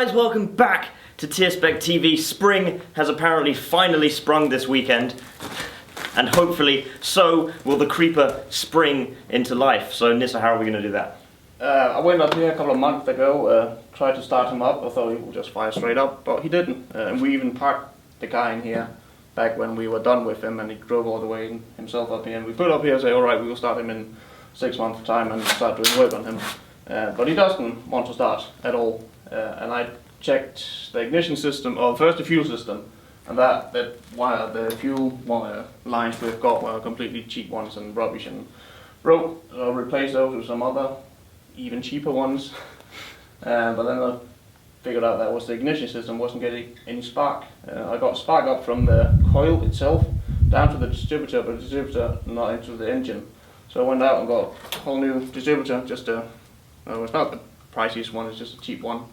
guys, welcome back to TirsbaekTV. Spring has apparently finally sprung this weekend, and hopefully so will the creeper spring into life. So Nissa, how are we going to do that? I went up here a couple of months ago, tried to start him up. I thought he would just fire straight up, but he didn't. And we even parked the guy in here back when we were done with him, and he drove all the way himself up here. And we put up here and say, alright, we will start him in 6 months' time and start doing work on him. But he doesn't want to start at all. And I checked the ignition system, or first the fuel system, and the fuel wire lines we've got were completely cheap ones and rubbish, and replaced those with some other even cheaper ones. But then I figured out that was the ignition system wasn't getting any spark. I got spark up from the coil itself down to the distributor, but the distributor not into the engine. So I went out and got a whole new distributor, just it's not the priciest one, it's just a cheap one.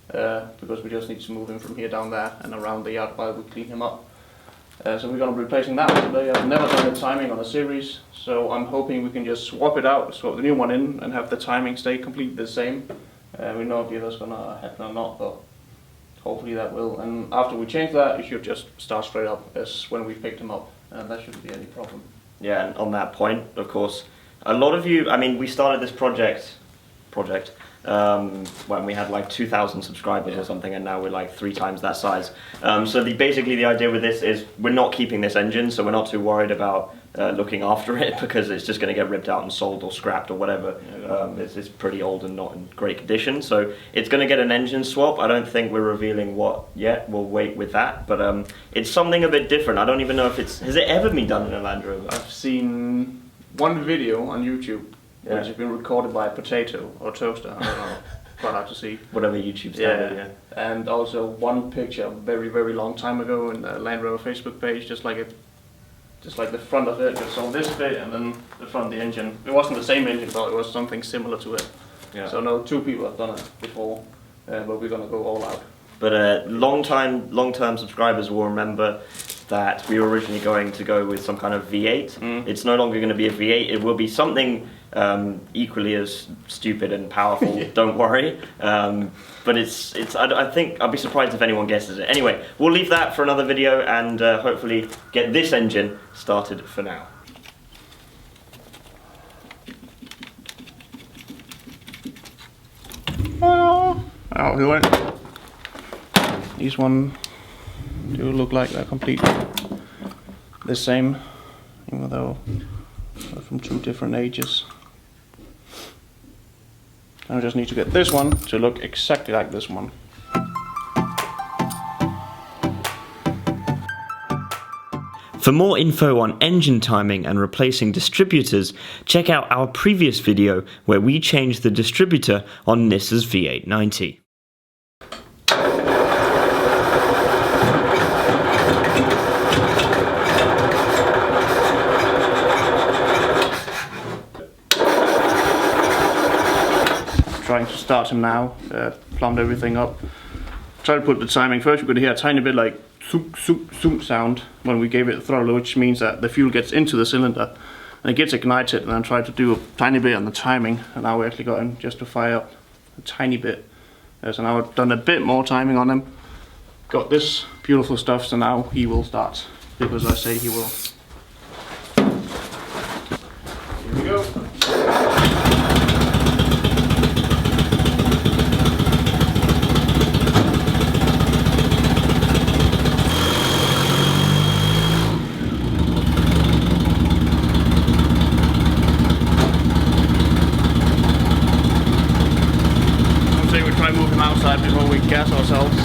Because we just need to move him from here down there and around the yard while we clean him up. So we're going to be replacing that one today. I've never done the timing on a series, so I'm hoping we can just swap it out, swap the new one in, and have the timing stay completely the same. We know if that's going to happen or not, but hopefully that will. And after we change that, it should just start straight up as when we picked him up, and that shouldn't be any problem. Yeah, and on that point, of course, a lot of you, I mean, we started this project when we had like 2,000 subscribers or something, and now we're like 3 times that size. So basically the idea with this is we're not keeping this engine, so we're not too worried about looking after it, because it's just going to get ripped out and sold or scrapped or whatever. It's pretty old and not in great condition, so it's going to get an engine swap. I don't think we're revealing what yet, we'll wait with that, but it's something a bit different. I don't even know if has it ever been done in a Land Rover? I've seen one video on YouTube. Yeah. Which has been recorded by a potato or toaster, I don't know, quite hard to see. Whatever YouTube standard, yeah. And also one picture very, very long time ago in the Land Rover Facebook page, just like the front of it, just on this bit, and then the front of the engine. It wasn't the same engine, but it was something similar to it. Yeah. So no, 2 people have done it before, but we're going to go all out. But long-term subscribers will remember that we were originally going to go with some kind of V8. It's no longer going to be a V8. It will be something equally as stupid and powerful. Yeah. Don't worry. But I think I'll be surprised if anyone guesses it. Anyway, we'll leave that for another video, and hopefully get this engine started for now. Oh, we went. These one do look like they're completely the same, even though they're from 2 different ages. I just need to get this one to look exactly like this one. For more info on engine timing and replacing distributors, check out our previous video where we changed the distributor on Nissa's V890. Trying to start him now, plumbed everything up. Try to put the timing first. You could hear a tiny bit like zoom, zoom, zoom sound when we gave it the throttle, which means that the fuel gets into the cylinder and it gets ignited, and then try to do a tiny bit on the timing, and now we actually got him just to fire up a tiny bit. So now I've done a bit more timing on him. Got this beautiful stuff, so now he will start, because I say he will. Here we go. Move him outside before we gas ourselves.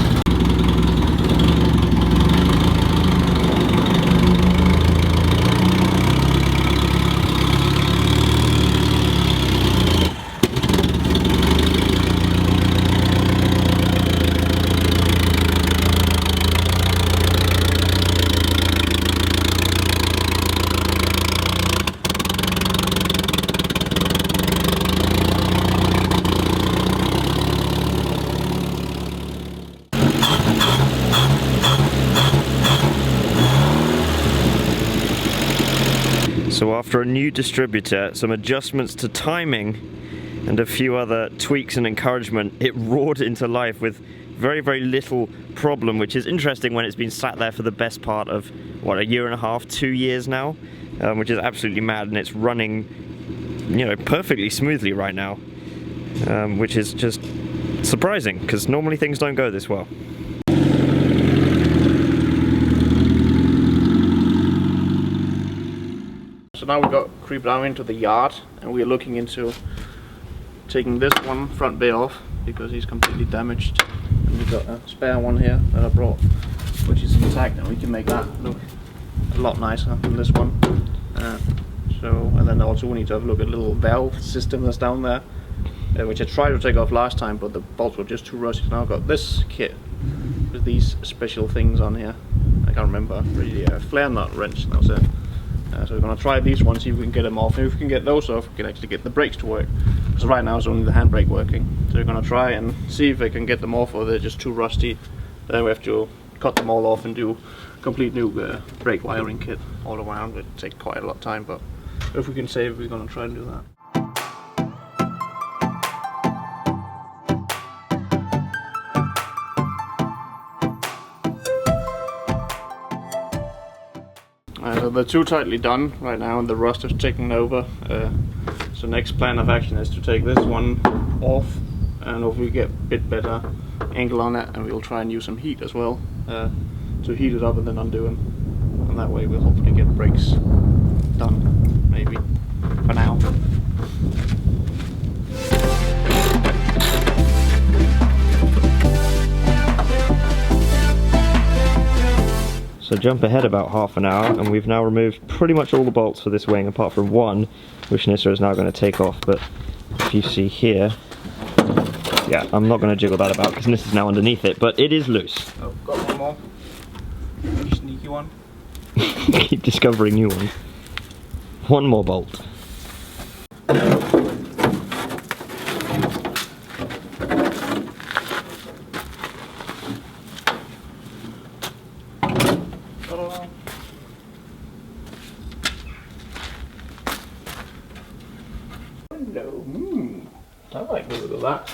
So after a new distributor, some adjustments to timing, and a few other tweaks and encouragement, it roared into life with very, very little problem, which is interesting when it's been sat there for the best part of, what, a year and a half, 2 years now, which is absolutely mad, and it's running, you know, perfectly smoothly right now, which is just surprising, because normally things don't go this well. So now we got creep down into the yard, and we're looking into taking this one front bay off because he's completely damaged. And we've got a spare one here that I brought, which is intact, and we can make that look a lot nicer than this one. And then also we need to have a look at a little valve system that's down there, which I tried to take off last time, but the bolts were just too rusty. Now I've got this kit with these special things on here. I can't remember really. Flare nut wrench, that was it. So we're going to try these ones, see if we can get them off. And if we can get those off, we can actually get the brakes to work. Because right now it's only the handbrake working. So we're going to try and see if we can get them off, or they're just too rusty. Then we have to cut them all off and do a complete new brake wiring kit all around. It'll take quite a lot of time, but if we can save it, we're going to try and do that. So they're too tightly done right now, and the rust is taking over. So next plan of action is to take this one off, and hopefully get a bit better angle on it, and we'll try and use some heat as well to heat it up and then undo them. And that way we'll hopefully get brakes done, maybe, for now. So jump ahead about half an hour, and we've now removed pretty much all the bolts for this wing, apart from one, which Nissa is now going to take off. But if you see here, yeah, I'm not going to jiggle that about because Nissa's now underneath it, but it is loose. Oh, got one more. Very sneaky one. Keep discovering new ones. One more bolt. I like the look of that.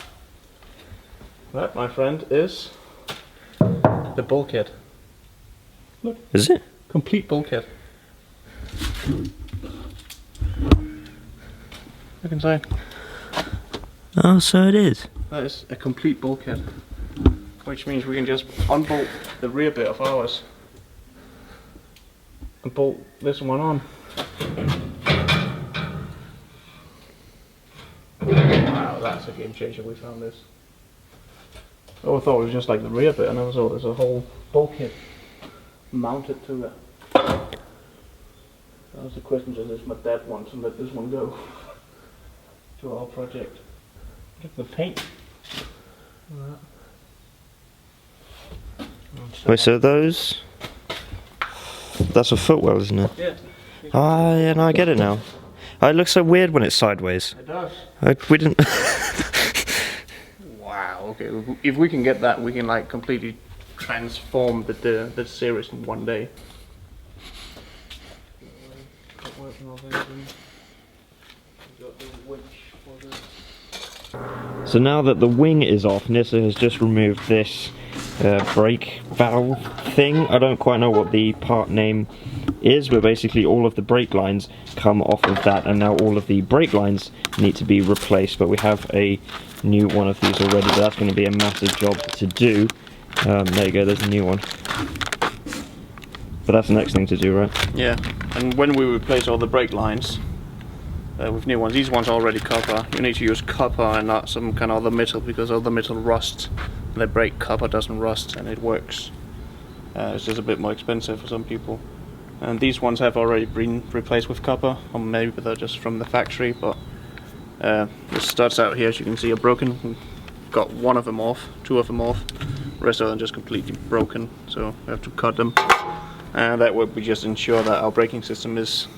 That, my friend, is the bulkhead. Look. Is it? Complete bulkhead. Look inside. Oh, so it is. That is a complete bulkhead. Which means we can just unbolt the rear bit of ours and bolt this one on. Wow, that's a game changer. We found this. Oh, I thought it was just like the rear bit, and I saw there's a whole bulkhead mounted to it. That was the question, just if my dad wants to let this one go to our project. Look at the paint. Wait, so those... That's a footwell, isn't it? Yeah. Ah, yeah, no, I get it now. Oh, it looks so weird when it's sideways. It does. We didn't... Wow, okay. If we can get that, we can like completely transform the series in one day. So now that the wing is off, Nissa has just removed this brake valve thing. I don't quite know what the part name is, but basically all of the brake lines come off of that, and now all of the brake lines need to be replaced. But we have a new one of these already, but that's going to be a massive job to do. There you go, there's a new one. But that's the next thing to do, right? Yeah, and when we replace all the brake lines with new ones, these ones are already copper. You need to use copper and not some kind of other metal, because other metal rusts. The brake copper doesn't rust, and it works. It's just a bit more expensive for some people. And these ones have already been replaced with copper, or maybe they're just from the factory. But the studs out here, as you can see, are broken. We've got one of them off, two of them off. The rest of them just completely broken, so we have to cut them. And that way we just ensure that our braking system is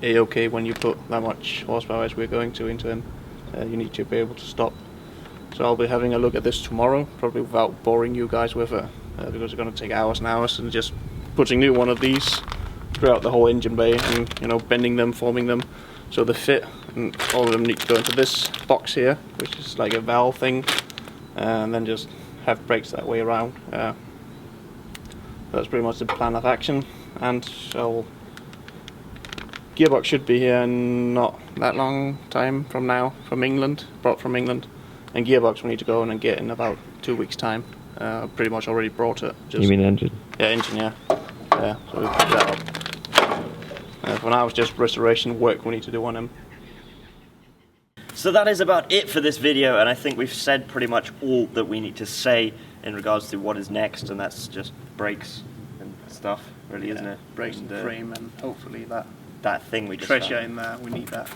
A-okay when you put that much horsepower as we're going to into them. You need to be able to stop. So I'll be having a look at this tomorrow, probably without boring you guys with it, because it's going to take hours and hours, and just putting new one of these throughout the whole engine bay, and you know, bending them, forming them so they fit, and all of them need to go into this box here, which is like a valve thing, and then just have brakes that way around. That's pretty much the plan of action, and so gearbox should be here in not that long time from now, from England, brought from England, and gearbox we need to go in and get in about 2 weeks time. Pretty much already brought it. You mean engine? Yeah, engine, yeah. Yeah, so we'll pick that up. For now it's just restoration work we need to do on him. So that is about it for this video, and I think we've said pretty much all that we need to say in regards to what is next, and that's just brakes and stuff, really, isn't it? Brakes and frame, and hopefully that thing we just treasure found. in there, we need that.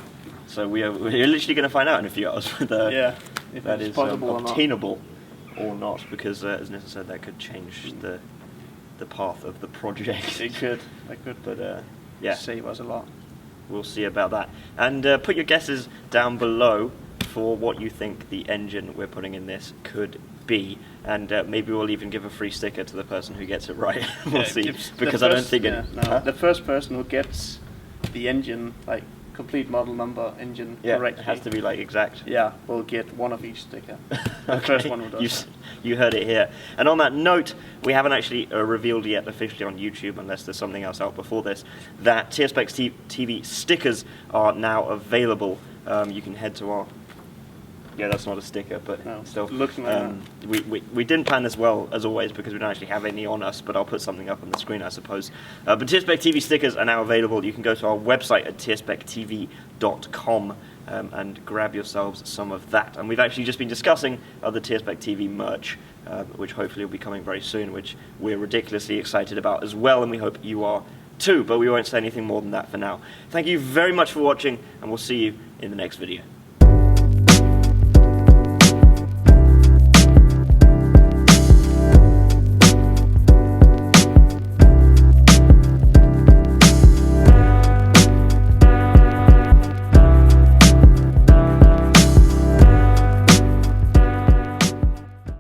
So we're literally going to find out in a few hours whether if that it's is possible obtainable or not, because as Nissa said, that could change the path of the project. It could, but yeah, save us a lot. We'll see about that. And put your guesses down below for what you think the engine we're putting in this could be, and maybe we'll even give a free sticker to the person who gets it right. We'll see, because I don't think the first person who gets the engine, like complete model number engine correctly, it has to be like exact. Yeah, we'll get one of each sticker. The first one who does that. You heard it here. And on that note, we haven't actually revealed yet officially on YouTube, unless there's something else out before this, that TirsbaekTV stickers are now available. You can head to our... Yeah, that's not a sticker, but no, still. Looking like that. We didn't plan this well, as always, because we don't actually have any on us, but I'll put something up on the screen, I suppose. But TirsbaekTV stickers are now available. You can go to our website at TirsbaekTV.com and grab yourselves some of that. And we've actually just been discussing other TirsbaekTV merch, which hopefully will be coming very soon, which we're ridiculously excited about as well, and we hope you are too, but we won't say anything more than that for now. Thank you very much for watching, and we'll see you in the next video.